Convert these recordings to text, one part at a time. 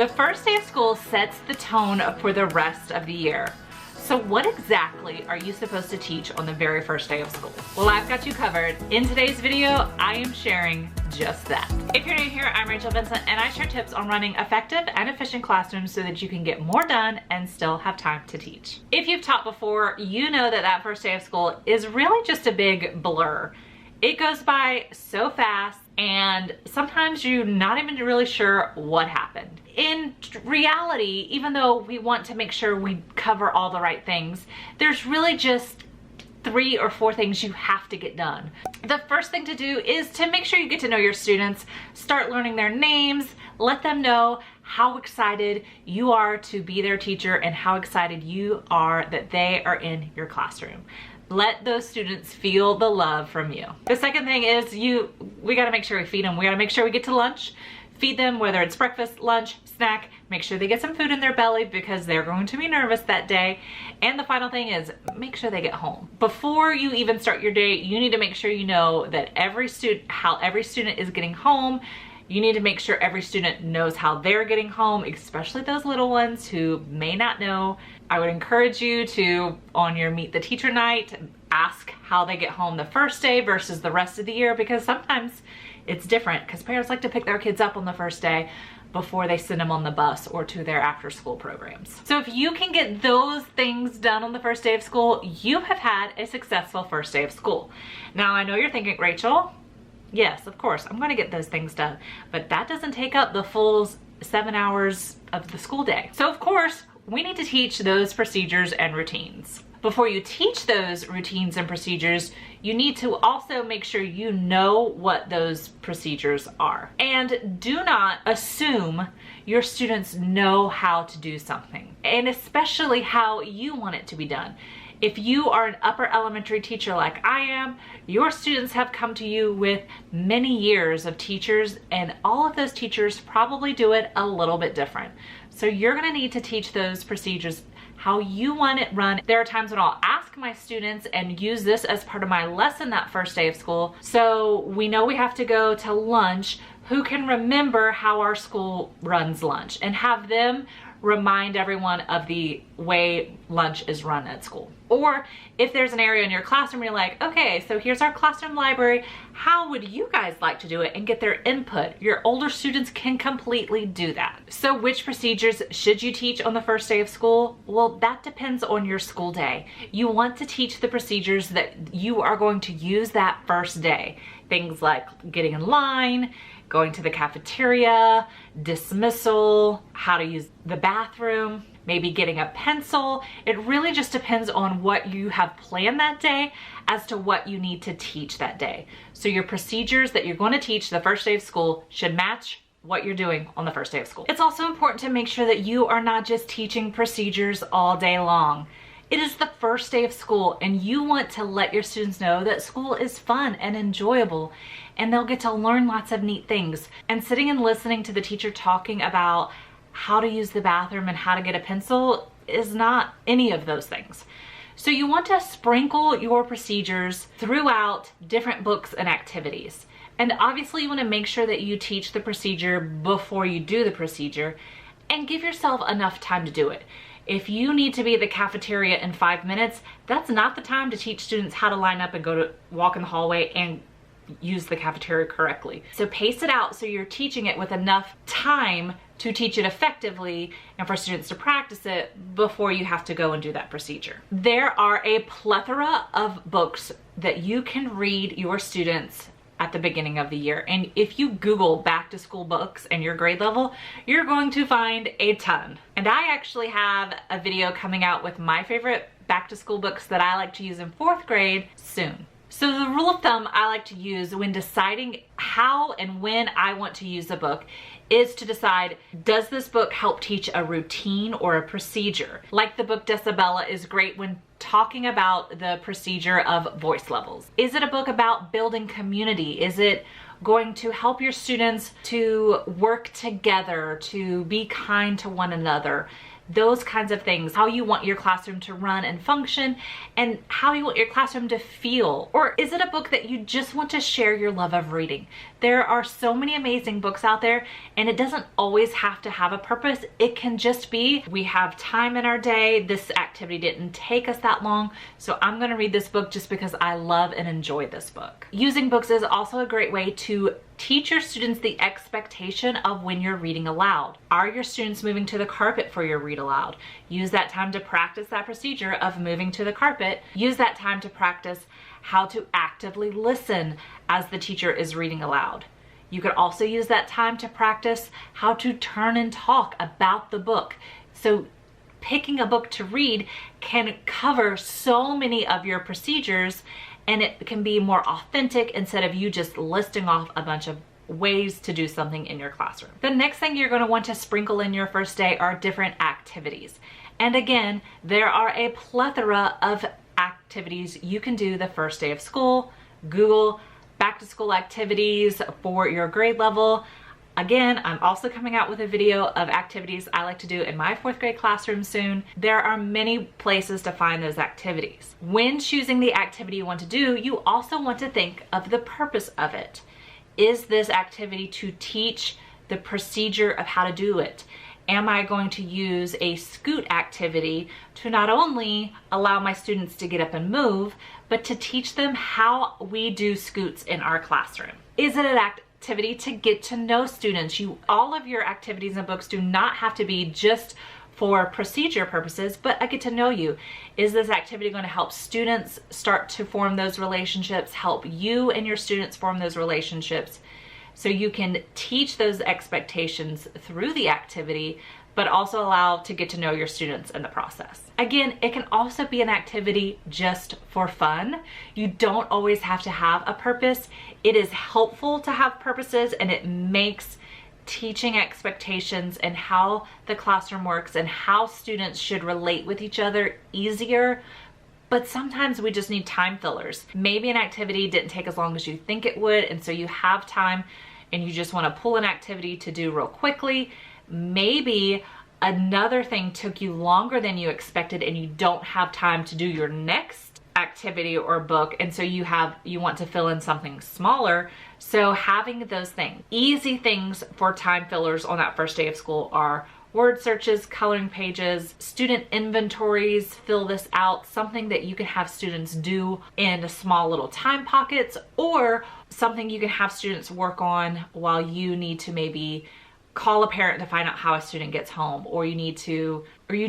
The first day of school sets the tone for the rest of the year. So what exactly are you supposed to teach on the very first day of school? Well, I've got you covered. In today's video, I am sharing just that. If you're new here, I'm Rachel Vincent, and I share tips on running effective and efficient classrooms so that you can get more done and still have time to teach. If you've taught before, you know that that first day of school is really just a big blur. It goes by so fast, and sometimes you're not even really sure what happened. In reality, even though we want to make sure we cover all the right things, there's really just 3 or 4 things you have to get done. The first thing to do is to make sure you get to know your students, start learning their names, let them know how excited you are to be their teacher and how excited you are that they are in your classroom. Let those students feel the love from you. The second thing is we gotta make sure we feed them. We gotta make sure we get to lunch, feed them, whether it's breakfast, lunch, snack, make sure they get some food in their belly because they're going to be nervous that day. And the final thing is make sure they get home. Before you even start your day, you need to make sure you know that how every student is getting home. You need to make sure every student knows how they're getting home, especially those little ones who may not know. I would encourage you to, on your Meet the Teacher night, ask how they get home the first day versus the rest of the year, because sometimes it's different because parents like to pick their kids up on the first day before they send them on the bus or to their after school programs. So if you can get those things done on the first day of school, you have had a successful first day of school. Now I know you're thinking, Rachel, yes, of course, I'm gonna get those things done, but that doesn't take up the full 7 hours of the school day. So of course, we need to teach those procedures and routines. Before you teach those routines and procedures, you need to also make sure you know what those procedures are. And do not assume your students know how to do something, and especially how you want it to be done. If you are an upper elementary teacher like I am, your students have come to you with many years of teachers, and all of those teachers probably do it a little bit different. So you're gonna need to teach those procedures how you want it run. There are times when I'll ask my students and use this as part of my lesson that first day of school. So we know we have to go to lunch. Who can remember how our school runs lunch? And have them remind everyone of the way lunch is run at school. Or if there's an area in your classroom where you're like, okay, so here's our classroom library, how would you guys like to do it, and get their input. Your older students can completely do that. So which procedures should you teach on the first day of school? Well, that depends on your school day. You want to teach the procedures that you are going to use that first day. Things like getting in line, going to the cafeteria, dismissal, how to use the bathroom, maybe getting a pencil. It really just depends on what you have planned that day as to what you need to teach that day. So your procedures that you're going to teach the first day of school should match what you're doing on the first day of school. It's also important to make sure that you are not just teaching procedures all day long. It is the first day of school, and you want to let your students know that school is fun and enjoyable, and they'll get to learn lots of neat things. And sitting and listening to the teacher talking about how to use the bathroom and how to get a pencil is not any of those things. So you want to sprinkle your procedures throughout different books and activities. And obviously you want to make sure that you teach the procedure before you do the procedure, and give yourself enough time to do it. If you need to be at the cafeteria in 5 minutes, that's not the time to teach students how to line up and walk in the hallway and use the cafeteria correctly. So pace it out so you're teaching it with enough time to teach it effectively and for students to practice it before you have to go and do that procedure. There are a plethora of books that you can read your students at the beginning of the year. And if you Google back to school books and your grade level, you're going to find a ton. And I actually have a video coming out with my favorite back to school books that I like to use in 4th grade soon. So the rule of thumb I like to use when deciding how and when I want to use a book is to decide, does this book help teach a routine or a procedure? Like the book Decibella is great when talking about the procedure of voice levels. Is it a book about building community? Is it going to help your students to work together, to be kind to one another? those kinds of things, how you want your classroom to run and function, and how you want your classroom to feel. Or is it a book that you just want to share your love of reading? There are so many amazing books out there, and it doesn't always have to have a purpose. It can just be, we have time in our day, this activity didn't take us that long, so I'm gonna read this book just because I love and enjoy this book. Using books is also a great way to teach your students the expectation of when you're reading aloud. Are your students moving to the carpet for your read aloud? Use that time to practice that procedure of moving to the carpet. Use that time to practice how to actively listen as the teacher is reading aloud. You could also use that time to practice how to turn and talk about the book. So picking a book to read can cover so many of your procedures, and it can be more authentic instead of you just listing off a bunch of ways to do something in your classroom. The next thing you're going to want to sprinkle in your first day are different activities. And again, there are a plethora of activities you can do the first day of school. Google back to school activities for your grade level. Again, I'm also coming out with a video of activities I like to do in my 4th grade classroom soon. There are many places to find those activities. When choosing the activity you want to do, you also want to think of the purpose of it. Is this activity to teach the procedure of how to do it? Am I going to use a scoot activity to not only allow my students to get up and move, but to teach them how we do scoots in our classroom? Is it an activity to get to know students? All of your activities and books do not have to be just for procedure purposes, but I get to know you. Is this activity going to help students start to form those relationships, help you and your students form those relationships, so you can teach those expectations through the activity, but also allow to get to know your students in the process. Again, it can also be an activity just for fun. You don't always have to have a purpose. It is helpful to have purposes, and it makes teaching expectations and how the classroom works and how students should relate with each other easier. But sometimes we just need time fillers. Maybe an activity didn't take as long as you think it would, and so you have time and you just want to pull an activity to do real quickly. Maybe another thing took you longer than you expected and you don't have time to do your next activity or book, and so you want to fill in something smaller. So having those things, easy things for time fillers on that first day of school, are word searches, coloring pages, student inventories. Fill this out, something that you can have students do in small little time pockets, or something you can have students work on while you need to maybe call a parent to find out how a student gets home, or you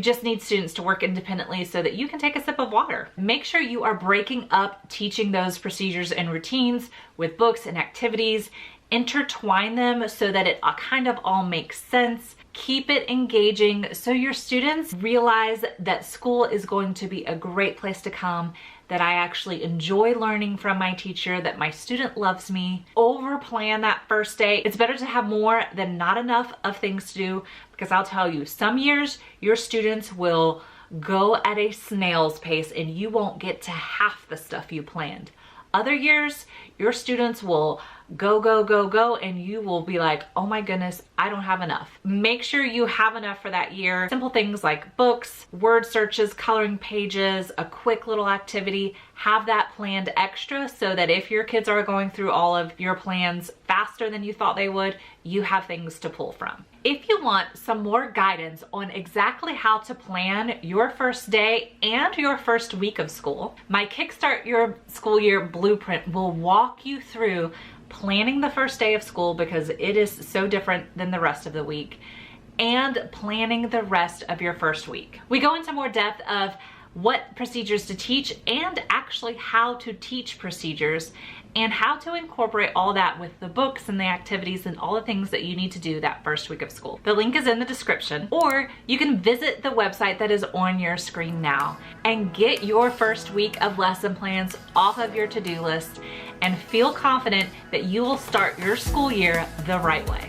just need students to work independently so that you can take a sip of water. Make sure you are breaking up teaching those procedures and routines with books and activities. Intertwine them so that it kind of all makes sense. Keep it engaging so your students realize that school is going to be a great place to come, that I actually enjoy learning from my teacher, that my student loves me. Over plan that first day. It's better to have more than not enough of things to do, because I'll tell you, some years your students will go at a snail's pace and you won't get to half the stuff you planned. Other years, your students will go, and you will be like, oh my goodness, I don't have enough. Make sure you have enough for that year. Simple things like books, word searches, coloring pages, a quick little activity. Have that planned extra so that if your kids are going through all of your plans faster than you thought they would, you have things to pull from. If you want some more guidance on exactly how to plan your first day and your first week of school, my Kickstart Your School Year Blueprint will walk you through planning the first day of school, because it is so different than the rest of the week, and planning the rest of your first week. We go into more depth of what procedures to teach and actually how to teach procedures, and how to incorporate all that with the books and the activities and all the things that you need to do that first week of school. The link is in the description, or you can visit the website that is on your screen now and get your first week of lesson plans off of your to-do list and feel confident that you will start your school year the right way.